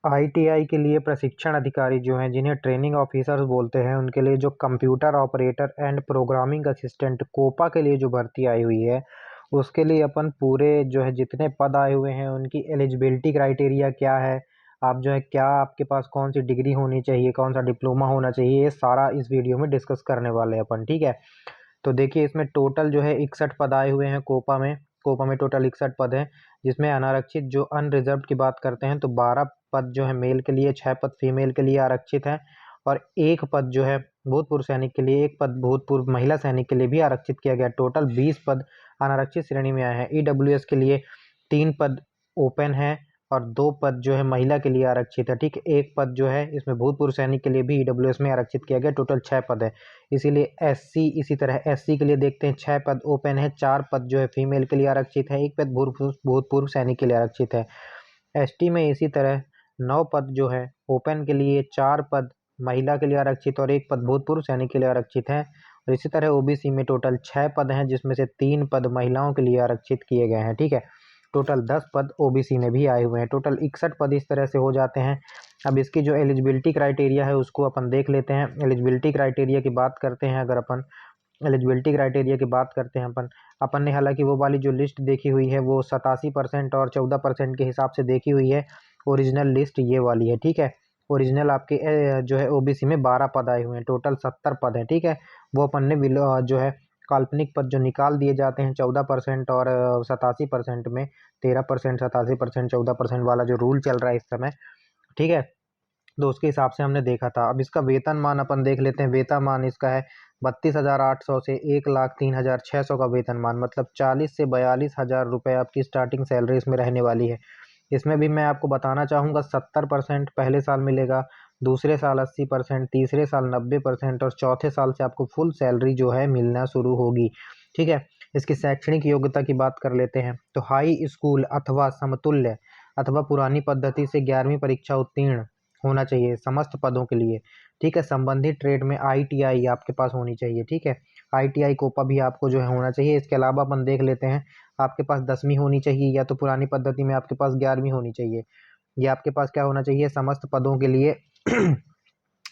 ITI के लिए प्रशिक्षण अधिकारी जो हैं, जिन्हें ट्रेनिंग ऑफिसर्स बोलते हैं, उनके लिए जो computer operator and programming assistant COPA के लिए जो भर्ती आई हुई है, उसके लिए अपन पूरे जो है जितने पद आए हुए हैं उनकी एलिजिबिलिटी क्राइटेरिया क्या है, आप जो है क्या आपके पास कौन सी डिग्री होनी चाहिए, कौन सा डिप्लोमा होना चाहिए, ये सारा इस वीडियो में डिस्कस करने वाले हैं अपन। ठीक है, तो देखिए इसमें टोटल जो है 61 पद आए हुए हैं कोपा में टोटल 61 पद हैं, जिसमें अनारक्षित जो अनरिजर्व की बात करते हैं तो 12 पद जो है मेल के लिए, 6 पद फीमेल के लिए आरक्षित हैं, और एक पद जो है भूतपूर्व सैनिक के लिए, एक पद भूतपूर्व महिला सैनिक के लिए भी आरक्षित किया गया। टोटल 20 पद अनारक्षित श्रेणी में आए हैं। ईडब्ल्यूएस के लिए 3 पद ओपन है और 2 पद जो है महिला के लिए आरक्षित है। ठीक है, एक पद जो है इसमें भूतपूर्व सैनिक के लिए भी ईडब्ल्यूएस में आरक्षित किया गया। टोटल 6 पद है। इसीलिए एससी, इसी तरह एससी के लिए देखते हैं 6 पद ओपन है, 4 पद जो है फीमेल के लिए आरक्षित है, एक पद भूतपूर्व सैनिक के लिए आरक्षित है। एसटी में इसी तरह 9 पद जो है ओपन के लिए, 4 पद महिला के लिए आरक्षित और एक पद भूतपूर्व सैनिक के लिए आरक्षित है। और इसी तरह ओबीसी में टोटल 6 पद हैं, जिसमें से 3 पद महिलाओं के लिए आरक्षित किए गए हैं। ठीक है, टोटल 10 पद ओबीसी में भी आए हुए हैं। टोटल 61 पद इस तरह से हो जाते हैं। अब इसकी जो एलिजिबिलिटी क्राइटेरिया है उसको अपन देख लेते हैं। एलिजिबिलिटी क्राइटेरिया की बात करते हैं, अगर अपन एलिजिबिलिटी क्राइटेरिया की बात करते हैं अपन ने हालांकि वो वाली जो लिस्ट देखी हुई है वो 87% और 14% के हिसाब से देखी हुई है। ओरिजिनल लिस्ट ये वाली है। ठीक है, ओरिजिनल आपके जो है ओबीसी में 12 पद आए हुए हैं, टोटल 70 पद हैं। ठीक है, वो अपन ने जो है काल्पनिक पद जो निकाल दिए जाते हैं 14% और 87% में, 13%, 87%, 14% वाला जो रूल चल रहा है इस समय। ठीक है, तो उसके हिसाब से हमने देखा था। अब इसका वेतनमान अपन देख लेते हैं। वेतनमान इसका है 32,800 से 1,03,600 का वेतनमान, मतलब 40 से 42,000 रुपये आपकी स्टार्टिंग सैलरी इसमें रहने वाली है। इसमें भी मैं आपको बताना चाहूँगा 70% पहले साल मिलेगा, दूसरे साल 80%, तीसरे साल 90% और चौथे साल से आपको फुल सैलरी जो है मिलना शुरू होगी। ठीक है, इसकी शैक्षणिक योग्यता की बात कर लेते हैं तो हाई स्कूल अथवा समतुल्य अथवा पुरानी पद्धति से 11वीं परीक्षा उत्तीर्ण होना चाहिए समस्त पदों के लिए। ठीक है, संबंधित ट्रेड में आईटीआई आपके पास होनी चाहिए। ठीक है, आईटीआई कोपा भी आपको जो है होना चाहिए। इसके अलावा अपन देख लेते हैं, आपके पास 10वीं होनी चाहिए, या तो पुरानी पद्धति में आपके पास 11वीं होनी चाहिए। या आपके पास क्या होना चाहिए, समस्त पदों के लिए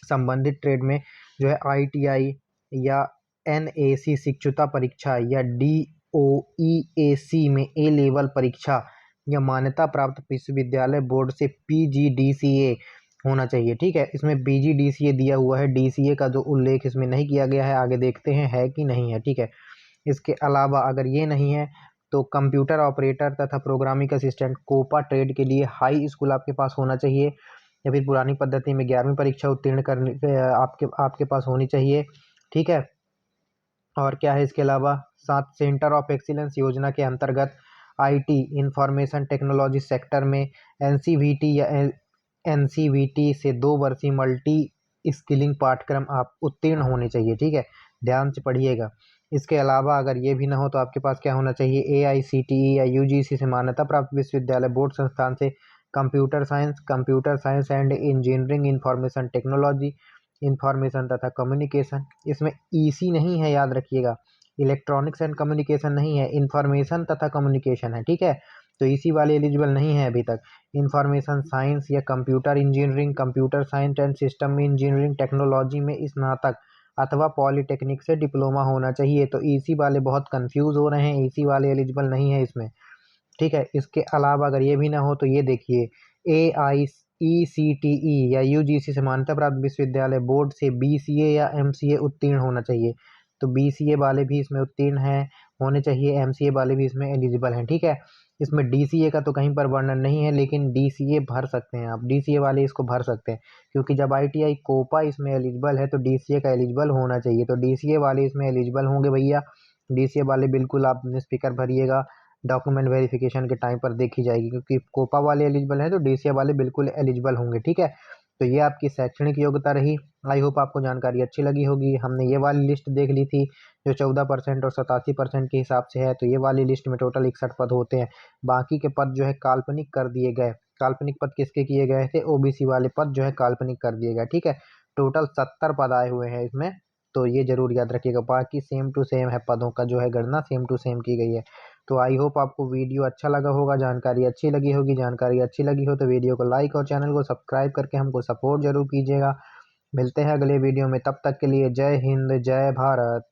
संबंधित ट्रेड में जो है आईटीआई या एनएसी शिक्षुता परीक्षा या डीओईएसी में ए लेवल परीक्षा या मान्यता प्राप्त विश्वविद्यालय बोर्ड से पीजीडीसीए होना चाहिए। ठीक है, इसमें पीजीडीसीए दिया हुआ है, डीसीए का जो उल्लेख इसमें नहीं किया गया है। आगे देखते हैं है कि नहीं है। ठीक है, इसके अलावा अगर ये नहीं है तो कंप्यूटर ऑपरेटर तथा प्रोग्रामिंग असिस्टेंट कोपा ट्रेड के लिए हाई स्कूल आपके पास होना चाहिए, या फिर पुरानी पद्धति में 11वीं परीक्षा उत्तीर्ण करने आपके आपके पास होनी चाहिए। ठीक है, और क्या है इसके अलावा, साथ सेंटर ऑफ एक्सीलेंस योजना के अंतर्गत आईटी इंफॉर्मेशन टेक्नोलॉजी सेक्टर में एनसीवीटी या एनसीवीटी से 2 वर्षीय मल्टी स्किलिंग पाठ्यक्रम आप उत्तीर्ण होने चाहिए। ठीक है, ध्यान से पढ़िएगा। इसके अलावा अगर ये भी ना हो तो आपके पास क्या होना चाहिए, एआईसीटीई या यूजीसी से मान्यता प्राप्त विश्वविद्यालय बोर्ड संस्थान से computer science and engineering information technology, information तथा कम्युनिकेशन, इसमें ईसी नहीं है, याद रखिएगा, इलेक्ट्रॉनिक्स एंड कम्युनिकेशन नहीं है, इंफॉर्मेशन तथा कम्युनिकेशन है। ठीक है, तो इसी वाले एलिजिबल नहीं है अभी तक। इंफॉर्मेशन साइंस या computer engineering, computer science and system engineering technology में स्नातक अथवा पॉलिटेक्निक से डिप्लोमा होना चाहिए। तो ईसी वाले बहुत कंफ्यूज हो रहे हैं, ईसी वाले एलिजिबल नहीं है इसमें। ठीक है, इसके अलावा अगर ये भी ना हो तो ये देखिए, ए आई ई सी टी ई या यूजीसी से मान्यता प्राप्त विश्वविद्यालय बोर्ड से बीसीए या एमसीए उत्तीर्ण होना चाहिए। तो बीसीए वाले भी इसमें उत्तीर्ण हैं, होने चाहिए, एमसीए वाले भी इसमें एलिजिबल हैं। ठीक है, इसमें डीसीए का तो कहीं पर वर्णन नहीं है, लेकिन डीसीए भर सकते हैं आप, डीसीए वाले इसको भर सकते हैं, क्योंकि जब आईटीआई कोपा इसमें एलिजिबल है तो डीसीए का एलिजिबल होना चाहिए। तो डीसीए वाले इसमें एलिजिबल होंगे भैया, डीसीए वाले बिल्कुल आप स्पीकर भरिएगा, डॉक्यूमेंट वेरिफिकेशन के टाइम पर देखी जाएगी, क्योंकि कोपा वाले एलिजिबल हैं तो डीसीए वाले बिल्कुल एलिजिबल होंगे। ठीक है, तो ये आपकी शैक्षणिक योग्यता रही। आई होप आपको जानकारी अच्छी लगी होगी। हमने ये वाली लिस्ट देख ली थी जो 14% और 87% के हिसाब से है। तो ये वाली लिस्ट में टोटल 61 पद होते हैं। बाकी के पद जो है काल्पनिक कर दिए गए। काल्पनिक पद किसके किए गए थे, ओबीसी वाले पद जो है काल्पनिक कर दिए गए। ठीक है, टोटल 70 पद आए हुए हैं इसमें, तो ये जरूर याद रखिएगा। बाकी सेम टू सेम है, पदों का जो है गणना सेम टू सेम की गई है। तो आई होप आपको वीडियो अच्छा लगा होगा, जानकारी अच्छी लगी होगी। जानकारी अच्छी लगी हो तो वीडियो को लाइक और चैनल को सब्सक्राइब करके हमको सपोर्ट जरूर कीजिएगा। मिलते हैं अगले वीडियो में, तब तक के लिए जय हिंद जय भारत।